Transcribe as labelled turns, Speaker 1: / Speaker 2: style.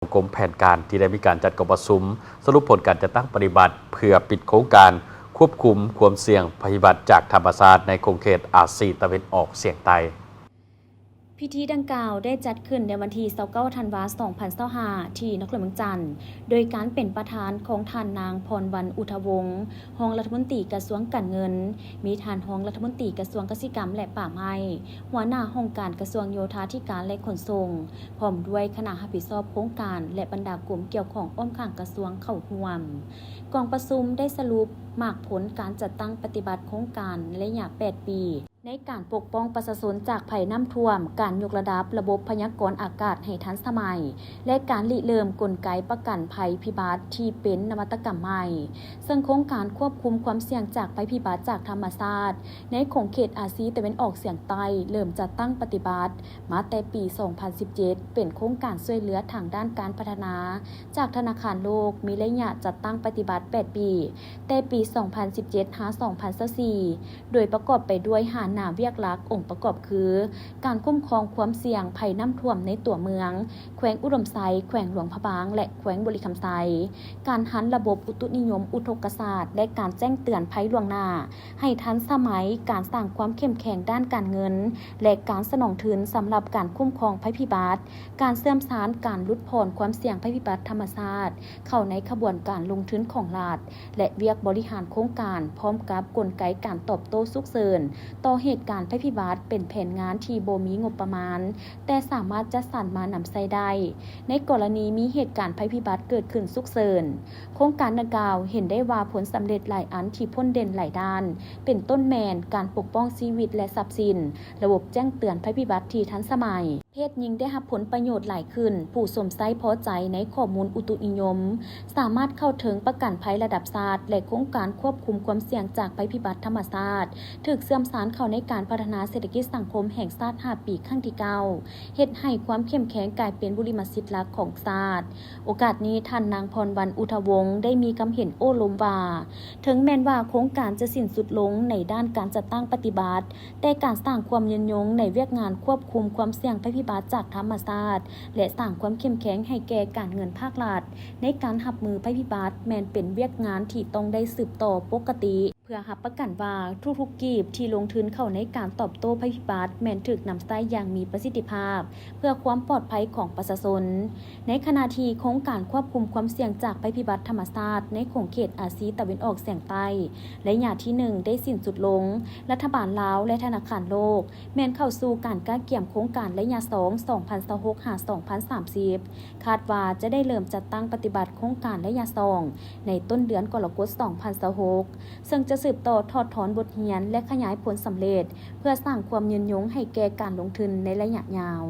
Speaker 1: กรมแผนการที่ได้มีการจัดการประชุมสรุปผลการจัดตั้งปฏิบัติเพื่อปิดโครงการควบคุมความเสี่ยงภัยพิบัติจากธรรมชาติในโครงเขตอาซีตะวันออกเฉียงใต้
Speaker 2: พิธีดังกล่าวได้จัดขึ้นในวันที่29ธันวาคม2025ที่นครเมืองจันทร์โดยการเป็นประธานของท่านนางพรวรรณอุทวงศ์รองรัฐมนตรีกระทรวงการเงินมีท่านรองรัฐมนตรีกระทรวงเกษตรกรรมและป่าไม้หัวหน้าองค์การกระทรวงโยธาธิการและขนส่งพร้อมด้วยคณะรับผิดชอบโครงการและบรรดากลุ่มเกี่ยวข้องอ้อมข้างกระทรวงเข้าร่วมกองประชุมได้สรุปหมากผลการจัดตั้งปฏิบัติโครงการระยะ8 ปีในการปกป้องประชาชนจากภัยน้ำท่วมการยกระดับระบบพยากรณ์อากาศให้ทันสมัยและการริเริ่มกลไกประกันภัยพิบัติที่เป็นนวัตกรรมใหม่ซึ่งโครงการควบคุมความเสี่ยงจากภัยพิบัติจากธรรมชาติในโครงเขตอาซีตะวันออกเฉียงใต้เริ่มจัดตั้งปฏิบัติมาแต่ปี 2017 เป็นโครงการช่วยเหลือทางด้านการพัฒนาจากธนาคารโลกมีระยะจัดตั้งปฏิบัติ 8 ปีแต่ปี 2017-2024 โดยประกอบไปด้วยหน้าเวียกหลักองค์ประกอบคือการคุ้มครองความเสี่ยงภัยน้ำท่วมในตัวเมืองแขวงอุดมไซแขวงหลวงพระบางและแขวงบริคำไซการหันระบบอุตุนิยมอุทกศาสตร์และการแจ้งเตือนภัยล่วงหน้าให้ทันสมัยการสร้างความเข้มแข็งด้านการเงินและการสนองทุนสำหรับการคุ้มครองภัยพิบัติการเสื่อมสารการลดผ่อนความเสี่ยงภัยพิบัติธรรมชาติเข้าในขบวนการลงทุนของรัฐและเวียกบริหารโครงการพร้อมกับกลไกการตอบโต้ฉุกเฉินต่อเหตุการณ์ภัยพิบัติเป็นแผนงานที่บ่มีงบประมาณแต่สามารถจัดสรรมานำใช้ได้ในกรณีมีเหตุการณ์ภัยพิบัติเกิดขึ้นฉุกเฉินโครงการดังกล่าวเห็นได้ว่าผลสำเร็จหลายอันที่พ้นเด่นหลายด้านเป็นต้นแมนการปกป้องชีวิตและทรัพย์สินระบบแจ้งเตือนภัยพิบัติที่ทันสมัยเพศหญิงได้รับผลประโยชน์หลายขึ้นผู้สวมใช้พอใจในข้อมูลอุตุนิยมสามารถเข้าถึงประกันภัยระดับชาติและโครงการควบคุมความเสี่ยงจากภัยพิบัติธรรมชาติถึกเสื่อมสารเข้าในการพัฒนาเศรษฐกิจสังคมแห่งชาติ5 ปีครั้งที่ 9เฮ็ดให้ความเข้มแข็งกลายเป็นบุริมสิทธิ์หลักของชาติโอกาสนี้ท่านนางพรวรรณอุทวงศ์ได้มีคำเห็นโอ้ลมว่าถึงแม้นว่าโครงการจะสิ้นสุดลงในด้านการจัดตั้งปฏิบัติแต่การสร้างความยืนยงในเวียกงานควบคุมความเสี่ยงภัยพิบัติจากธรรมชาติและสร้างความเข้มแข็งให้แก่การเงินภาครัฐในการรับมือภัยพิบัติแม้นเป็นเวียกงานที่ต้องได้สืบต่อปกติเพื่อรับประกันว่าทุกๆกีบที่ลงทุนเข้าในการตอบโต้ภัยพิบัติแม้นถูกนำใช้อย่างมีประสิทธิภาพเพื่อความปลอดภัยของประชาชนในขณะที่โครงการควบคุมความเสี่ยงจากภัยพิบัติธรรมชาติในโขงเขตอาซีตะวันออกเฉียงใต้ระยะที่ 1ได้สิ้นสุดลงรัฐบาลลาวและธนาคารโลกแม้นเข้าสู่การก้าวเกี่ยมโครงการระยะ 2 2026-2030 คาดว่าจะได้เริ่มจัดตั้งปฏิบัติโครงการระยะ 2ในต้นเดือนกรกฎาคม 2026 ซึ่งจะสืบต่อถอดถอนบทเรียนและขยายผลสำเร็จเพื่อสร้างความยืนยงให้แก่การลงทุนในระยะยาว